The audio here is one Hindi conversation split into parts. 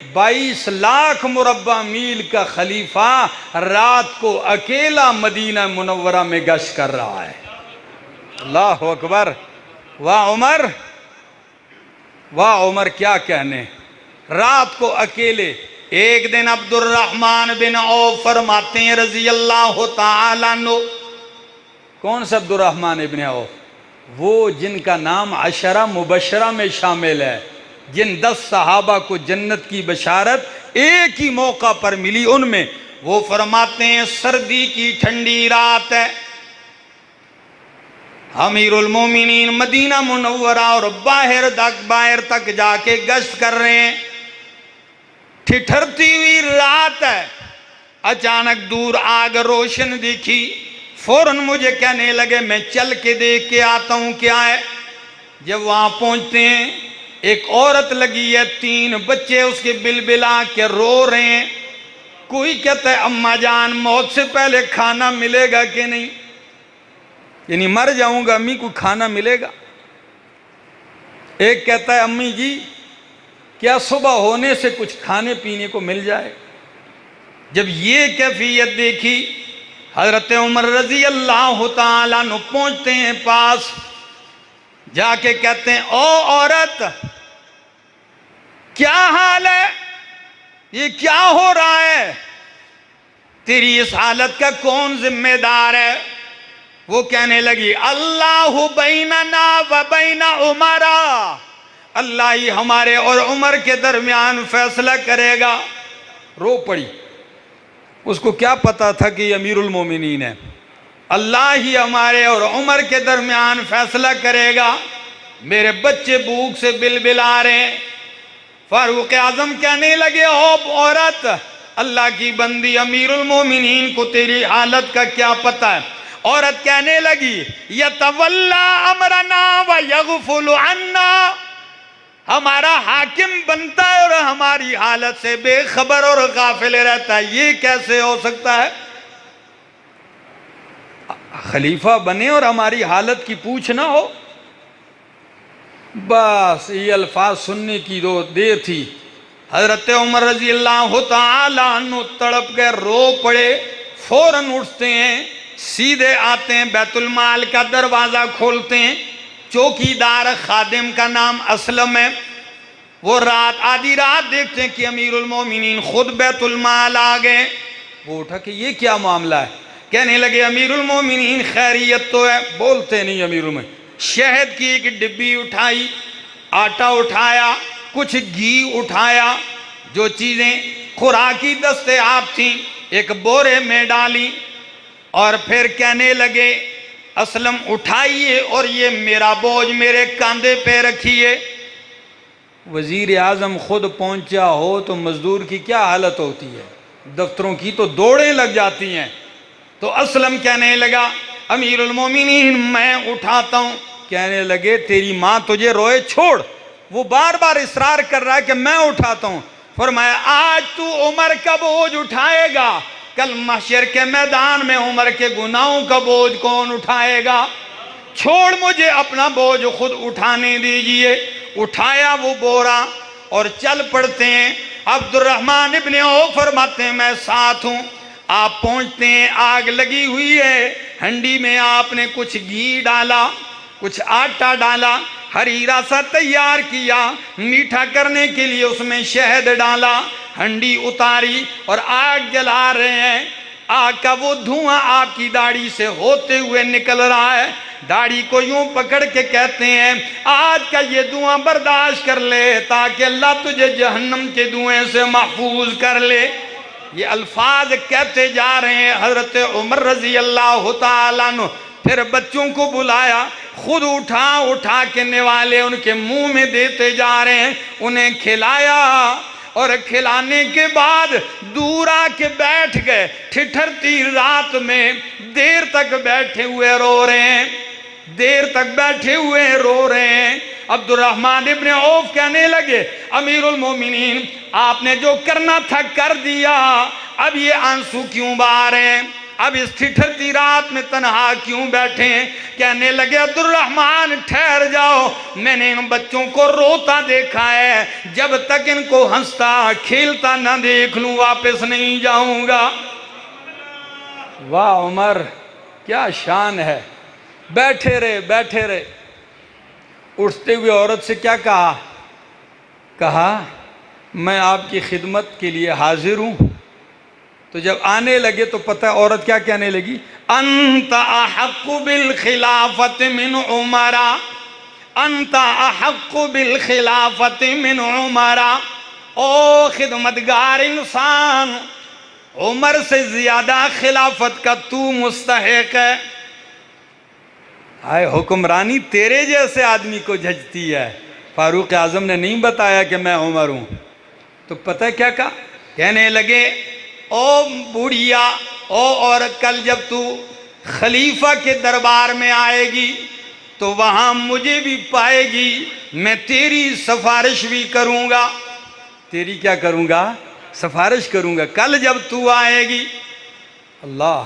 22 लाख मुरब्बा मील का खलीफा रात को अकेला मदीना मुनव्वरा में गश्त कर रहा है। अल्लाह अकबर। वाह उमर, वाह उमर, क्या कहने। रात को अकेले। एक दिन अब्दुर्रहमान बिन औफ फरमाते हैं रजी अल्लाह तआला अन्हु। कौन सा अब्दुर्रहमान इब्न औफ? वो जिनका नाम अशरा मुबशरा में शामिल है, जिन 10 सहाबा को जन्नत की बशारत एक ही मौका पर मिली। उनमें वो फरमाते हैं सर्दी की ठंडी रात है, अमीरुल मोमिनीन मदीना मुनव्वरा और बाहर तक जाके गश्त कर रहे हैं। ठिठरती हुई रात है, अचानक दूर आग रोशन दिखी। फौरन मुझे कहने लगे मैं चल के देख के आता हूं क्या है। जब वहां पहुंचते हैं, एक औरत लगी है, 3 बच्चे उसके बिलबिला के रो रहे हैं। कोई कहता है अम्मा जान मौत से पहले खाना मिलेगा कि नहीं, यानी मर जाऊंगा अम्मी को खाना मिलेगा। एक कहता है अम्मी जी क्या सुबह होने से कुछ खाने पीने को मिल जाए। जब ये कैफियत देखी, हजरत उमर रजी अल्लाह तआला अन्हु पहुंचते हैं पास, जाके कहते हैं ओ औरत क्या हाल है, ये क्या हो रहा है, तेरी इस हालत का कौन जिम्मेदार है। वो कहने लगी अल्लाहु बैनना व बैन उमरा, अल्लाह ही हमारे और उमर के दरमियान फैसला करेगा। रो पड़ी। उसको क्या पता था कि अमीरुल मोमिनीन है। अल्लाह ही हमारे और उमर के दरमियान फैसला करेगा। मेरे बच्चे भूख से बिलबिला रहे हैं। फारूक आजम कहने लगे ओ औरत, अल्लाह की बंदी अमीरुल मोमिनीन को तेरी हालत का क्या पता है। औरत कहने लगी यतवल्ला अमरना व यगफुलु अन्ना, हमारा हाकिम बनता है और हमारी हालत से बेखबर और गाफिल रहता है, ये कैसे हो सकता है। खलीफा बने और हमारी हालत की पूछ ना हो। बस ये अल्फाज सुनने की जो देर थी, हजरत उमर रजी अल्लाह तआला अन्हु तड़प गए, रो पड़े। फौरन उठते हैं, सीधे आते हैं, बैतुल माल का दरवाजा खोलते हैं। चौकीदार खादिम का नाम असलम है। वो रात आधी रात देखते हैं कि अमीरुल मोमिनीन खुद बैतुल माल आ गए। वो उठा कि ये क्या मामला है। कहने लगे अमीरुल मोमिनीन खैरियत तो है। बोलते नहीं अमीरुल मोमिनीन। शहद की एक डिब्बी उठाई, आटा उठाया, कुछ घी उठाया, जो चीज़ें खुराकी दस्तयाब थी एक बोरे में डाली और फिर कहने लगे असलम उठाइए और ये मेरा बोझ मेरे कंधे पे रखिए। वजीर आजम खुद पहुंचा हो तो मजदूर की क्या हालत होती है, दफ्तरों की तो दौड़ें लग जाती हैं। तो असलम कहने लगा अमीरुल मोमिनीन मैं उठाता हूँ। कहने लगे तेरी माँ तुझे रोए छोड़, वो बार बार इसरार कर रहा है कि मैं उठाता हूँ। फरमाया आज तू उमर का बोझ उठाएगा, कल महशर के मैदान में उमर के गुनाहों का बोझ कौन उठाएगा। छोड़ मुझे अपना बोझ खुद उठाने दीजिए। उठाया वो बोरा और चल पड़ते हैं। अब्दुर्रहमान इब्न औफ फरमाते हैं मैं साथ हूँ। आप पहुँचते हैं, आग लगी हुई है। हंडी में आपने कुछ घी डाला, कुछ आटा डाला, हरीरा सा तैयार किया, मीठा करने के लिए उसमें शहद डाला, हंडी उतारी और आग जला रहे हैं। आग का वो धुआं आपकी दाढ़ी से होते हुए निकल रहा है। दाढ़ी को यूं पकड़ के कहते हैं आज का ये धुआं बर्दाश्त कर ले ताकि अल्लाह तुझे जहन्नम के धुएं से महफूज कर ले। ये अल्फाज कहते जा रहे हैं हजरत उमर रजी अल्लाह तआला अन्हु। फिर बच्चों को बुलाया, खुद उठा के निवाले उनके मुंह में देते जा रहे हैं। उन्हें खिलाया और खिलाने के बाद दूर आके बैठ गए। ठिठरती रात में देर तक बैठे हुए रो रहे हैं, देर तक बैठे हुए रो रहे हैं। अब्दुर्रहमान इब्न औफ कहने लगे अमीरुल मोमिनीन आपने जो करना था कर दिया, अब ये आंसू क्यों बहा रहे हैं। अब इस ठिठुरती रात में तन्हा क्यों बैठे हैं? कहने लगे अब्दुर्रहमान ठहर जाओ, मैंने इन बच्चों को रोता देखा है, जब तक इनको हंसता खेलता ना देख लूं वापस नहीं जाऊंगा। वाह उमर, क्या शान है। बैठे रहे बैठे रहे। उठते हुए औरत से क्या कहा? कहा मैं आपकी खिदमत के लिए हाजिर हूं। तो जब आने लगे तो पता औरत क्या कहने लगी? अंत अहक्कु बिल खिलाफत मिन उमरा, अंत अहक्कु बिल खिलाफत मिन उमरा। ओ खिदमतगार इंसान, उमर से ज्यादा खिलाफत का तू मुस्तहिक है। आए हुक्मरानी तेरे जैसे आदमी को जचती है। फारूक आजम ने नहीं बताया कि मैं उमर हूं। तो पता है क्या कहा? कहने लगे ओ बुढ़िया, ओ औरत, कल जब तू खलीफा के दरबार में आएगी तो वहां मुझे भी पाएगी, मैं तेरी सिफारिश भी करूंगा। तेरी क्या करूंगा? सिफारिश करूंगा कल जब तू आएगी। अल्लाह।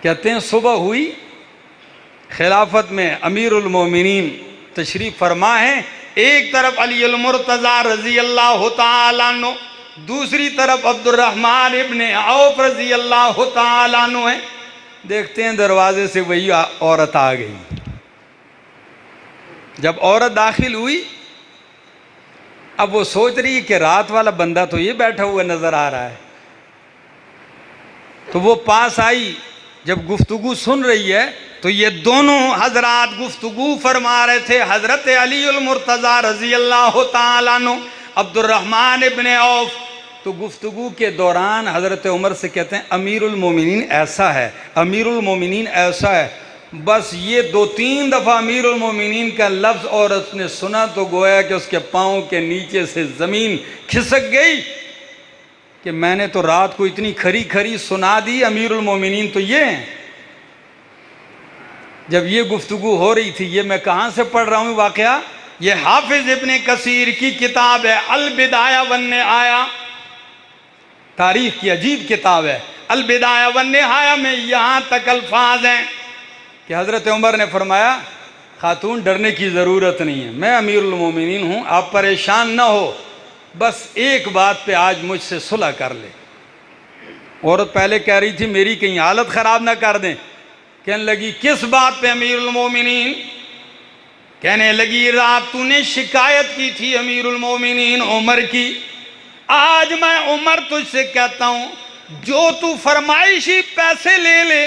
कहते हैं सुबह हुई, खिलाफत में अमीरुल मोमिनीन तशरीफ फरमा है। एक तरफ अली अल मुर्तज़ा रजी अल्लाह तआला अन्हु, दूसरी तरफ अब्दुर्रहमान इब्ने औफ रजी अल्लाह तआला अन्हु है। देखते हैं दरवाजे से वही औरत आ गई। जब औरत दाखिल हुई, अब वो सोच रही है कि रात वाला बंदा तो ये बैठा हुआ नजर आ रहा है। तो वो पास आई, जब गुफ्तगू सुन रही है तो ये दोनों हजरात गुफ्तगू फरमा रहे थे। हजरत अली अल मुर्तज़ा रजी अल्लाह तआला अन्हु, अब्दुर्रहमान इब्ने औफ। तो गुफ्तगू के दौरान हजरत उमर से कहते हैं अमीरुल मोमिनीन ऐसा है, अमीरुल मोमिनीन ऐसा है। बस ये 2-3 दफ़ा अमीरुल मोमिनीन का लफ्ज़ औरत ने सुना तो गोया कि उसके पाँव के नीचे से ज़मीन खिसक गई कि मैंने तो रात को इतनी खरी खरी सुना दी, अमीरुल मोमिनीन तो ये हैं। जब ये गुफ्तगू हो रही थी, ये मैं कहाँ से पढ़ रहा हूँ वाक़या? ये हाफिज इब्ने कसीर की किताब है अल बिदाया वन निहाया, तारीख की अजीब किताब है। अल बिदाया वन निहाया में यहाँ तक अल्फाज हैं कि हज़रत उमर ने फरमाया खातून डरने की ज़रूरत नहीं है, मैं अमीरुल मोमिनीन हूँ, आप परेशान ना हो, बस एक बात पे आज मुझसे सुलह कर ले। औरत पहले कह रही थी मेरी कहीं हालत ख़राब ना कर दें। कहने लगी किस बात पे अमीरुल मोमिनीन? कहने लगी रात तूने शिकायत की थी अमीरुल मोमिनीन उमर की, आज मैं उमर तुझसे कहता हूँ जो तू फरमाइशी पैसे ले ले,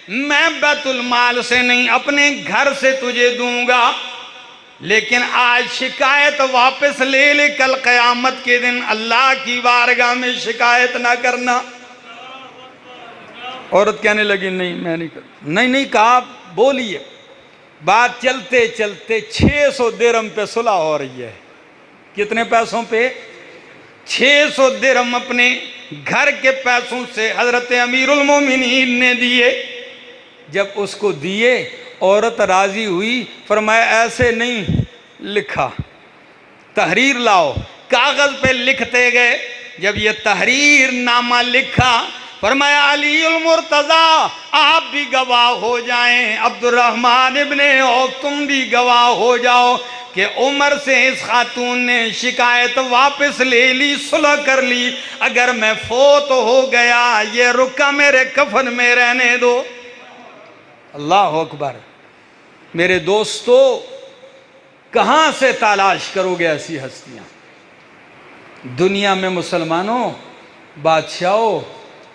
मैं बैतुल माल से नहीं अपने घर से तुझे दूंगा, लेकिन आज शिकायत वापस ले ले, कल क़यामत के दिन अल्लाह की बारगाह में शिकायत ना करना। औरत कहने लगी नहीं मैं नहीं कर, नहीं कहा बोलिए। बात चलते चलते 600 दिरहम पे सुलह हो रही है। कितने पैसों पे? 600 दिरहम अपने घर के पैसों से हजरत अमीरुल मोमिनीन ने दिए। जब उसको दिए औरत राजी हुई, फरमाया ऐसे नहीं लिखा, तहरीर लाओ। कागज पे लिखते गए। जब ये तहरीर नामा लिखा, फरमाया अली उल मुर्तज़ा आप भी गवाह हो जाएं, अब्दुर्रहमान इब्ने औफ तुम भी गवाह हो जाओ कि उमर से इस खातून ने शिकायत वापस ले ली, सुलह कर ली। अगर मैं फोत हो गया ये रुका मेरे कफन में रहने दो। अल्लाह अकबर। मेरे दोस्तों, कहाँ से तलाश करोगे ऐसी हस्तियाँ? दुनिया में मुसलमानों, बादशाहों,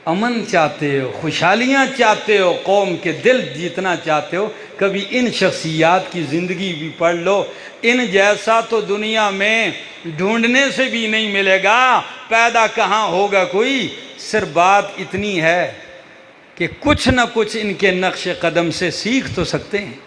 अमन चाहते हो, खुशहालियाँ चाहते हो, कौम के दिल जीतना चाहते हो, कभी इन शख्सियात की ज़िंदगी भी पढ़ लो। इन जैसा तो दुनिया में ढूंढने से भी नहीं मिलेगा, पैदा कहाँ होगा कोई। सिर्फ बात इतनी है कि कुछ न कुछ इनके नक्श कदम से सीख तो सकते हैं।